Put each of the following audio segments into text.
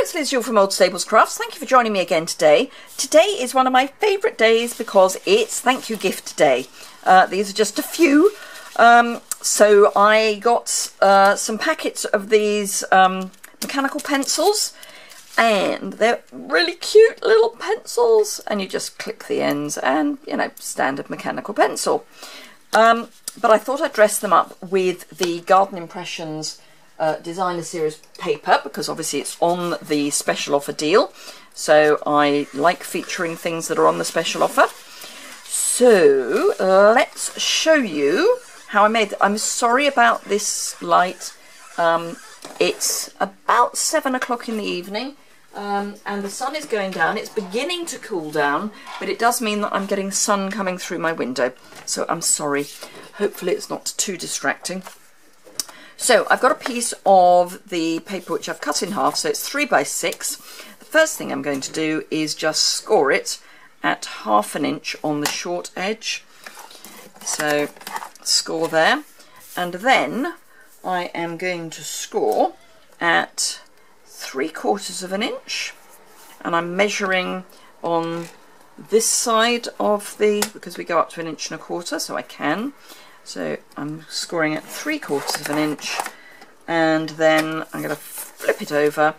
it's Liz Yuille from Old Stables Crafts. Thank you for joining me again today. Today is one of my favourite days because it's Thank You Gift Day. These are just a few. So I got some packets of these mechanical pencils, and they're really cute little pencils, and you just click the ends and, you know, standard mechanical pencil. But I thought I'd dress them up with the Garden Impressions designer series paper, because obviously it's on the special offer deal, so I like featuring things that are on the special offer. So let's show you how I made it. I'm sorry about this light. It's about 7 o'clock in the evening, and the sun is going down. It's beginning to cool down, but it does mean that I'm getting sun coming through my window, so I'm sorry. Hopefully it's not too distracting. So I've got a piece of the paper which I've cut in half, so it's 3 by 6. The first thing I'm going to do is just score it at 1/2 inch on the short edge. So score there, and then I am going to score at 3/4 inch, and I'm measuring on this side of the, because we go up to 1.25 inches, so I can. So I'm scoring at 3/4 inch, and then I'm going to flip it over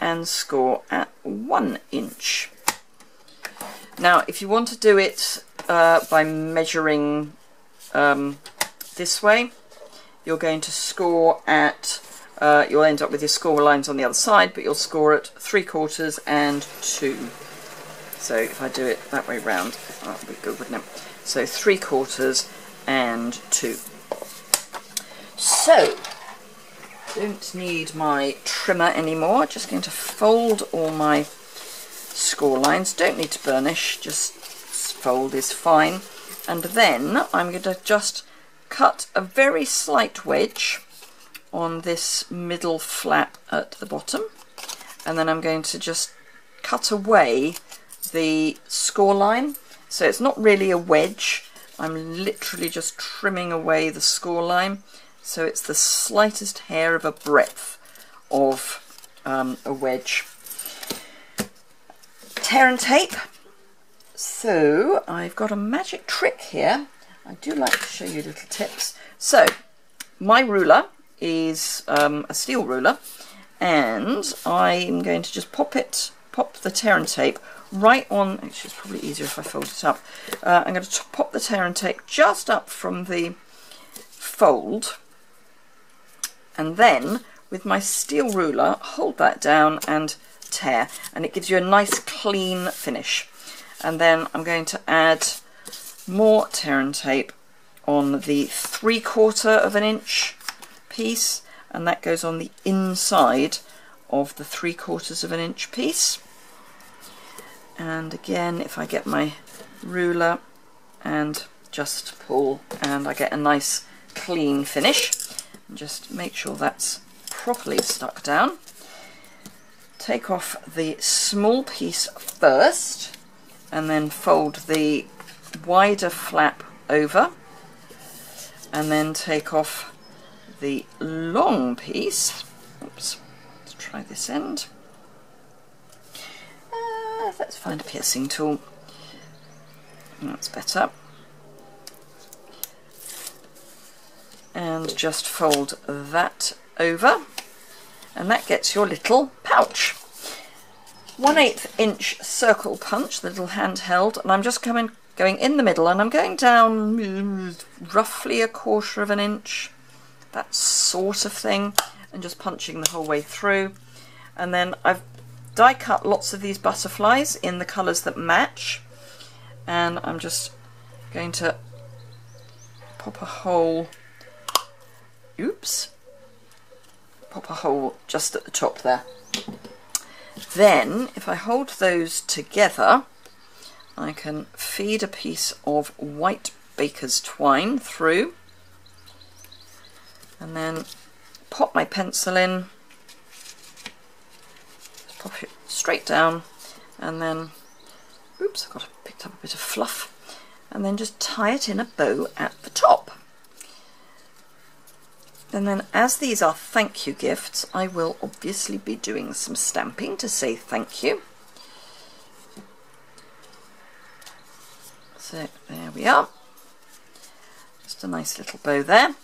and score at 1 inch. Now, if you want to do it by measuring this way, you're going to score at, you'll end up with your score lines on the other side, but you'll score at 3/4 and 2. So if I do it that way round, that would be good, wouldn't it? So 3/4 and 2. So don't need my trimmer anymore. Just going to fold all my score lines. Don't need to burnish, just fold is fine. And then I'm going to just cut a very slight wedge on this middle flap at the bottom, and then I'm going to just cut away the score line. So it's not really a wedge, I'm literally just trimming away the score line, so it's the slightest hair of a breadth of a wedge. Tear and tape. So I've got a magic trick here. I do like to show you little tips. So my ruler is a steel ruler, and I'm going to just pop the tear and tape right on. Actually, it's probably easier if I fold it up. I'm going to pop the tear and tape just up from the fold, and then with my steel ruler hold that down and tear, and it gives you a nice clean finish. And then I'm going to add more tear and tape on the 3/4 inch piece, and that goes on the inside of the 3/4 inch piece. And again, if I get my ruler and just pull, and I get a nice clean finish, and just make sure that's properly stuck down. Take off the small piece first, and then fold the wider flap over, and then take off the long piece. Oops, let's try this end. Let's find a piercing tool. That's better. And just fold that over, and that gets your little pouch. 1/8 inch circle punch, the little handheld, and I'm just going in the middle, and I'm going down roughly 1/4 inch, that sort of thing, and just punching the whole way through. And then I've die cut lots of these butterflies in the colours that match, and I'm just going to pop a hole, pop a hole just at the top there. Then if I hold those together, I can feed a piece of white baker's twine through, and then pop my pencil in, pop it straight down, and then, oops, I've picked up a bit of fluff, and then just tie it in a bow at the top. And then as these are thank you gifts, I will obviously be doing some stamping to say thank you. So there we are. Just a nice little bow there.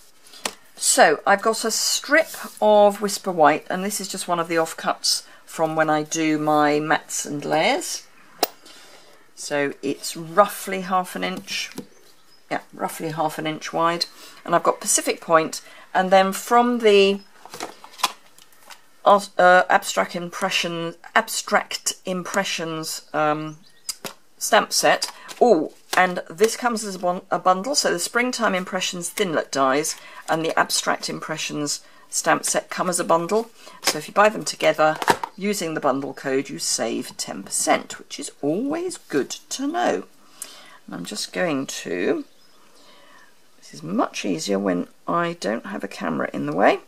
So I've got a strip of Whisper White, and this is just one of the offcuts from when I do my mats and layers. So it's roughly half an inch, yeah, roughly half an inch wide. And I've got Pacific Point, and then from the Abstract Impressions stamp set. Oh, and this comes as a bundle, so the Springtime Impressions Thinlet dies and the Abstract Impressions stamp set come as a bundle. So if you buy them together using the bundle code, you save 10%, which is always good to know. And I'm just going to, this is much easier when I don't have a camera in the way.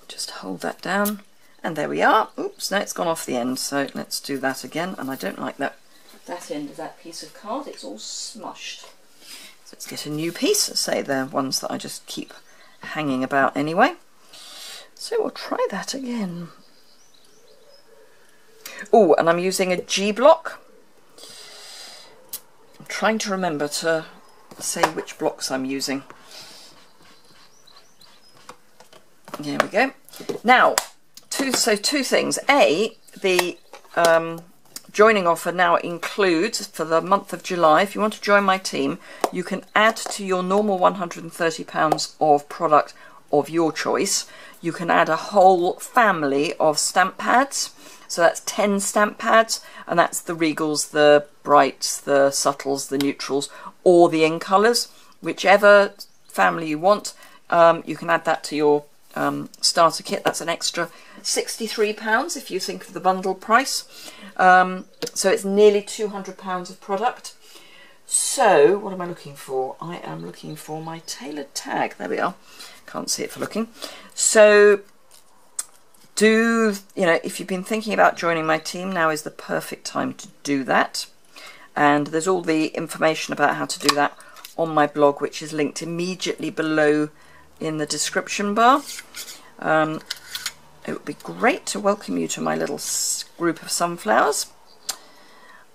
Just hold that down, and there we are. Oops, no, it's gone off the end, so let's do that again. And I don't like that end of that piece of card, it's all smushed. So let's get a new piece. Say they're ones that I just keep hanging about anyway. So we'll try that again. Oh, and I'm using a G block. I'm trying to remember to say which blocks I'm using. There we go. Now, two things. A, the joining offer now includes, for the month of July, if you want to join my team, you can add to your normal £130 of product of your choice. You can add a whole family of stamp pads. So that's 10 stamp pads, and that's the Regals, the Brights, the Subtles, the Neutrals, or the In Colours. Whichever family you want, you can add that to your starter kit. That's an extra £63 if you think of the bundle price. So it's nearly £200 of product. So what am I looking for? I am looking for my tailored tag. There we are. Can't see it for looking. So if you've been thinking about joining my team, now is the perfect time to do that. And there's all the information about how to do that on my blog, which is linked immediately below in the description bar. It would be great to welcome you to my little group of sunflowers.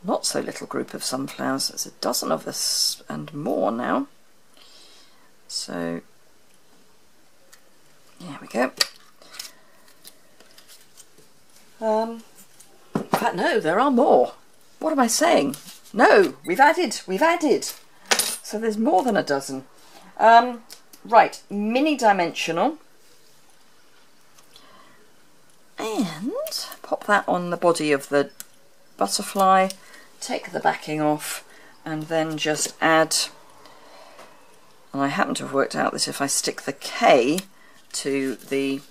Not so little group of sunflowers. There's a dozen of us and more now. So there we go. In fact, no, there are more. What am I saying? No, we've added. So there's more than a dozen. Right, mini dimensional. And pop that on the body of the butterfly, take the backing off, and then just add, and I happen to have worked out that if I stick the K to the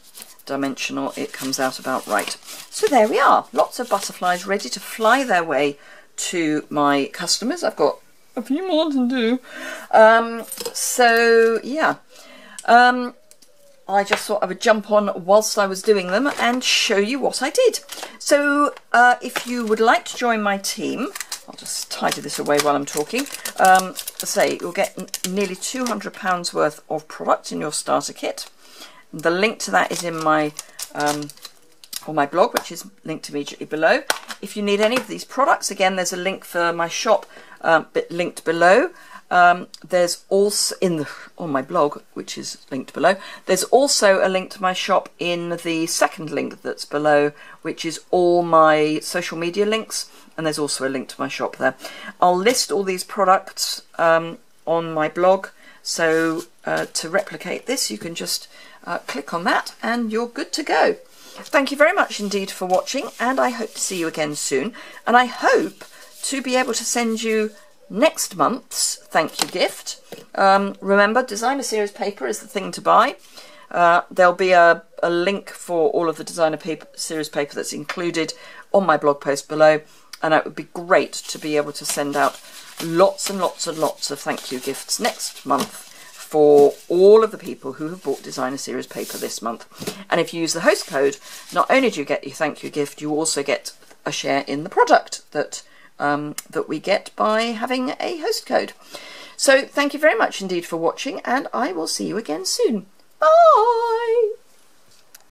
dimensional, it comes out about right. So there we are, lots of butterflies ready to fly their way to my customers. I've got a few more to do. So yeah, I just thought I would jump on whilst I was doing them and show you what I did. So if you would like to join my team, I'll just tidy this away while I'm talking. Say you'll get nearly £200 worth of product in your starter kit. The link to that is in my on my blog, which is linked immediately below. If you need any of these products, again, there's a link for my shop linked below. There's also on my blog, which is linked below, there's also a link to my shop in the second link that's below, which is all my social media links, and there's also a link to my shop there. I'll list all these products on my blog, so to replicate this you can just click on that and you're good to go. Thank you very much indeed for watching, and I hope to see you again soon, and I hope to be able to send you next month's thank you gift. Remember, Designer Series paper is the thing to buy. There'll be a link for all of the Designer Series paper that's included on my blog post below, and it would be great to be able to send out lots and lots and lots of thank you gifts next month for all of the people who have bought Designer Series paper this month. And if you use the host code, not only do you get your thank you gift, you also get a share in the product that that we get by having a host code. So thank you very much indeed for watching, and I will see you again soon. Bye!